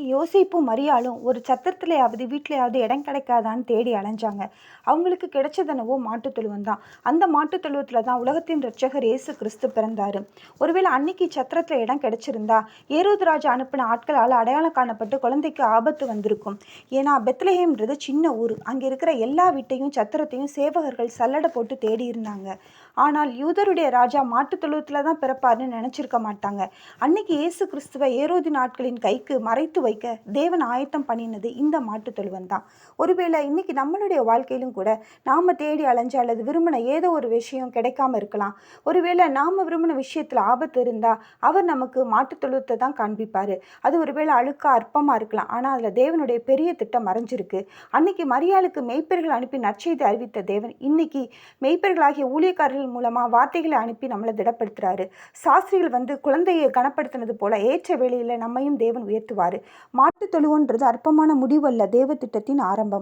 அன்னைக்கு யோசேப்பும் மரியாளும் ஒரு சத்திரத்திலேயாவது வீட்டிலேயாவது இடம் கிடைக்காதான்னு தேடி அலைஞ்சாங்க. அவங்களுக்கு கிடைச்சதெனவோ மாட்டுத் தொழுவம் தான். அந்த மாட்டுத் தொழுவத்தில் தான் உலகத்தின் இரட்சகர் இயேசு கிறிஸ்து பிறந்தாரு. ஒருவேளை அன்னைக்கு சத்திரத்தில் இடம் கிடைச்சிருந்தா ஏரோது ராஜா அனுப்பின ஆட்களால் அடையாளம் காணப்பட்டு குழந்தைக்கு ஆபத்து வந்திருக்கும். ஏன்னா பெத்லஹேம்ன்றது சின்ன ஊர். அங்கே இருக்கிற எல்லா வீட்டையும் சத்திரத்தையும் சேவகர்கள் சல்லடை போட்டு தேடி இருந்தாங்க. ஆனால் யூதருடைய ராஜா மாட்டுத் தொழுவத்தில் தான் பிறப்பாருன்னு நினச்சிருக்க மாட்டாங்க. அன்னைக்கு இயேசு கிறிஸ்துவை ஏரோது நாட்களின் கைக்கு மறைத்து வைக்க தேவன் ஆயத்தம் பண்ணினது இந்த மாட்டுத் தொழுவம் தான். ஒருவேளை இன்னைக்கு நம்மளுடைய வாழ்க்கையிலும் கூட நாம் தேடி அலைஞ்சு அல்லது விரும்பின ஏதோ ஒரு விஷயம் கிடைக்காம இருக்கலாம். ஒருவேளை நாம் விரும்பின விஷயத்தில் ஆபத்து இருந்தால் அவர் நமக்கு மாட்டுத் தொழுவத்தை தான் காண்பிப்பார். அது ஒருவேளை அழுக்கா அற்பமாக இருக்கலாம். ஆனால் அதில் தேவனுடைய பெரிய திட்டம் மறைஞ்சிருக்கு. அன்னைக்கு மரியாளுக்கு மெய்ப்பர்கள் அனுப்பி நற்செய்தி அறிவித்த தேவன் இன்னைக்கு மெய்ப்பர்களாகிய ஊழியக்காரர்கள் மூலமா வார்த்தைகளை அனுப்பி நம்மளை திடப்படுத்துறாரு. சாஸ்திரிகள் வந்து குழந்தையை கனப்படுத்தினது போல ஏற்ற வேளையில நம்மையும் தேவன் உயர்த்துவாரு. மாட்டுத் தொழுவன்றது அற்பமான முடிவல்ல, தேவ திட்டத்தின் ஆரம்பம்.